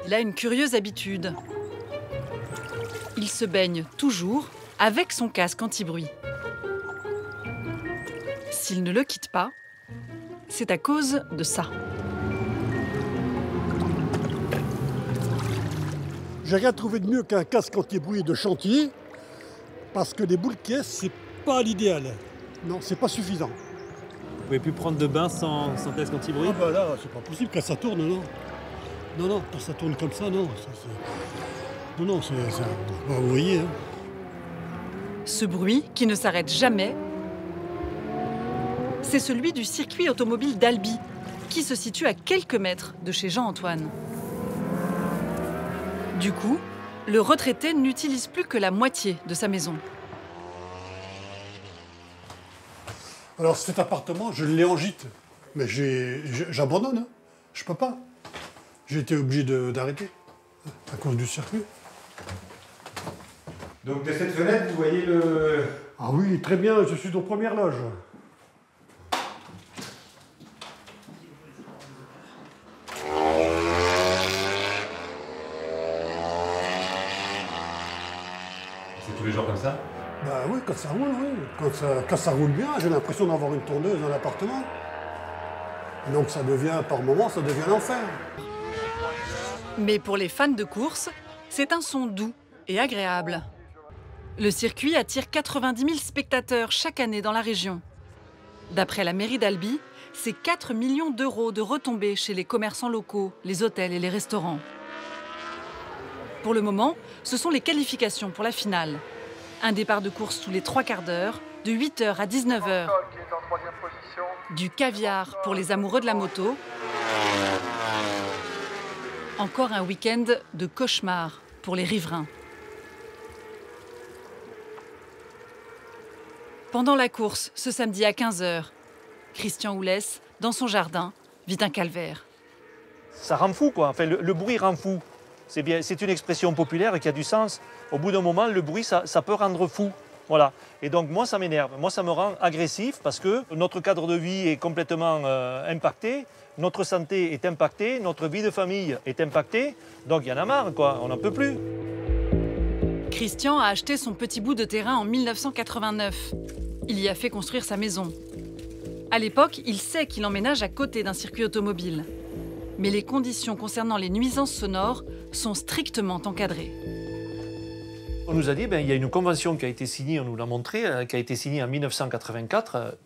Il a une curieuse habitude. Il se baigne toujours avec son casque anti-bruit. S'il ne le quitte pas, c'est à cause de ça. J'ai rien trouvé de mieux qu'un casque anti-bruit de chantier, parce que les boules caisses, c'est pas l'idéal. Non, c'est pas suffisant. Vous pouvez plus prendre de bain sans casque anti-bruit? Ah bah là, c'est pas possible quand ça tourne, non. Non, quand ça tourne comme ça, non. Non, bah, vous voyez. Hein. Ce bruit, qui ne s'arrête jamais, c'est celui du circuit automobile d'Albi, qui se situe à quelques mètres de chez Jean-Antoine. Du coup, le retraité n'utilise plus que la moitié de sa maison. Alors cet appartement, je l'ai en gîte, mais j'abandonne, hein. Je peux pas. J'ai été obligé d'arrêter, à cause du circuit. Donc de cette fenêtre, vous voyez le... Ah oui, très bien, je suis aux premières loges. C'est tous les jours comme ça? Bah oui, quand ça roule, oui. Quand ça roule bien, j'ai l'impression d'avoir une tondeuse dans l'appartement. Donc ça devient, par moments, ça devient l'enfer. Mais pour les fans de course, c'est un son doux et agréable. Le circuit attire 90 000 spectateurs chaque année dans la région. D'après la mairie d'Albi, c'est 4 millions d'euros de retombées chez les commerçants locaux, les hôtels et les restaurants. Pour le moment, ce sont les qualifications pour la finale. Un départ de course tous les 3 quarts d'heure, de 8h à 19h. Du caviar pour les amoureux de la moto. Encore un week-end de cauchemar pour les riverains. Pendant la course, ce samedi à 15h, Christian Oulès, dans son jardin, vit un calvaire. Ça rend fou, quoi. Enfin, le bruit rend fou. C'est une expression populaire qui a du sens. Au bout d'un moment, le bruit, ça peut rendre fou. Voilà. Et donc, moi, ça m'énerve. Moi, ça me rend agressif parce que notre cadre de vie est complètement impacté. Notre santé est impactée. Notre vie de famille est impactée. Donc, il y en a marre, quoi. On n'en peut plus. Christian a acheté son petit bout de terrain en 1989. Il y a fait construire sa maison. À l'époque, il sait qu'il emménage à côté d'un circuit automobile. Mais les conditions concernant les nuisances sonores sont strictement encadrées. On nous a dit, il y a une convention qui a été signée, on nous l'a montré, qui a été signée en 1984,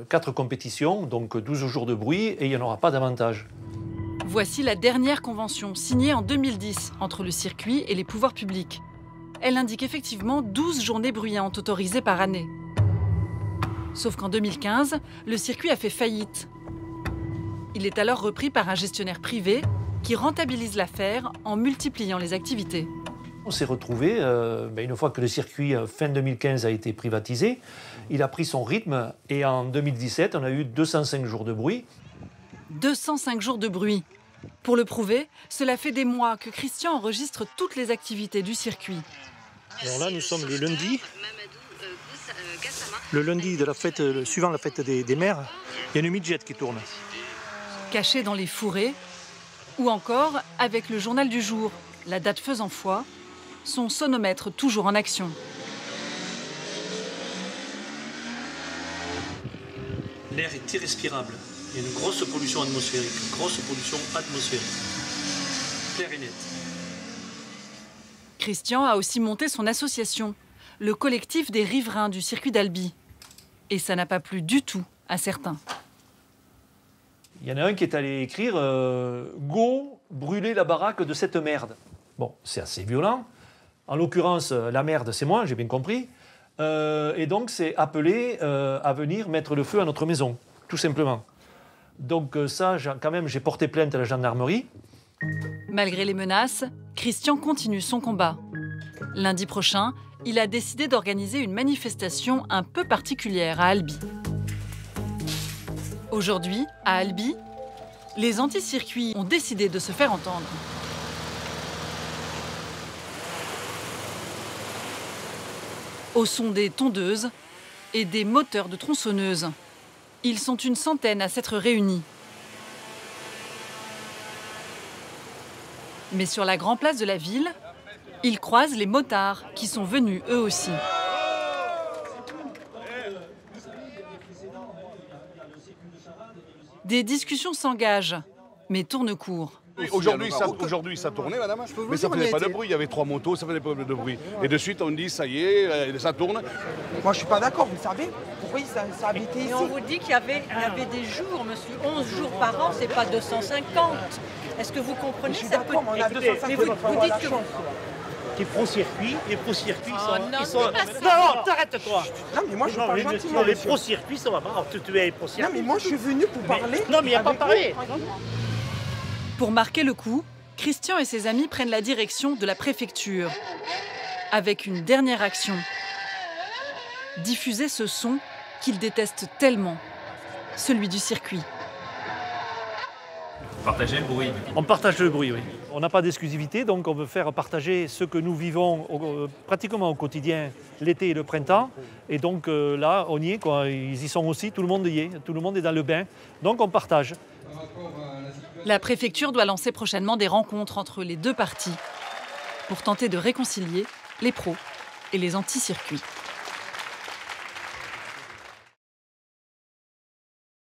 4 compétitions, donc 12 jours de bruit, et il n'y en aura pas davantage. Voici la dernière convention, signée en 2010, entre le circuit et les pouvoirs publics. Elle indique effectivement 12 journées bruyantes autorisées par année. Sauf qu'en 2015, le circuit a fait faillite. Il est alors repris par un gestionnaire privé qui rentabilise l'affaire en multipliant les activités. On s'est retrouvé, une fois que le circuit fin 2015 a été privatisé, il a pris son rythme et en 2017, on a eu 205 jours de bruit. 205 jours de bruit. Pour le prouver, cela fait des mois que Christian enregistre toutes les activités du circuit. Alors là, nous sommes le lundi. Le lundi de la fête, suivant la fête des mères, il y a une midget qui tourne. Caché dans les fourrés, ou encore avec le journal du jour, la date faisant foi, son sonomètre toujours en action. L'air est irrespirable. Il y a une grosse pollution atmosphérique. Clair et net. Christian a aussi monté son association, le collectif des riverains du circuit d'Albi. Et ça n'a pas plu du tout à certains. Il y en a un qui est allé écrire « Go, brûler la baraque de cette merde ». Bon, c'est assez violent. En l'occurrence, la merde, c'est moi, j'ai bien compris. Et donc, c'est appelé à venir mettre le feu à notre maison, tout simplement. Donc ça, quand même, j'ai porté plainte à la gendarmerie. Malgré les menaces, Christian continue son combat. Lundi prochain, il a décidé d'organiser une manifestation un peu particulière à Albi. Aujourd'hui, à Albi, les anti-circuits ont décidé de se faire entendre. Au son des tondeuses et des moteurs de tronçonneuses, ils sont une centaine à s'être réunis. Mais sur la grande place de la ville, ils croisent les motards qui sont venus eux aussi. Des discussions s'engagent, mais tournent court. Aujourd'hui, ça tournait, madame, mais ça ne faisait pas de bruit. Il y avait 3 motos, ça ne faisait pas de bruit. Et de suite, on dit, ça y est, ça tourne. Moi, je ne suis pas d'accord, vous savez. Pourquoi ça habitait ici? Et on vous dit qu'il y avait des jours, monsieur, 11 jours par an, c'est pas 250. Est-ce que vous comprenez? Je suis d'accord, mais on a 250. Mais vous dites que... Les pro-circuits, ils sont... Non, t'arrête-toi. Non, mais moi, je suis pas gentil, non, les monsieur. pro-circuits, ça va pas. Tu es pro-circuits. Non, mais moi, je suis venu pour parler. Non, mais il n'y a pas parlé. Pour marquer le coup, Christian et ses amis prennent la direction de la préfecture. Avec une dernière action. Diffuser ce son qu'ils détestent tellement. Celui du circuit. Partager le bruit. On partage le bruit, oui. On n'a pas d'exclusivité, donc on veut faire partager ce que nous vivons pratiquement au quotidien, l'été et le printemps. Et donc là, on y est, quoi. Ils y sont aussi, tout le monde y est, tout le monde est dans le bain. Donc on partage. La préfecture doit lancer prochainement des rencontres entre les deux parties pour tenter de réconcilier les pros et les anti-circuits.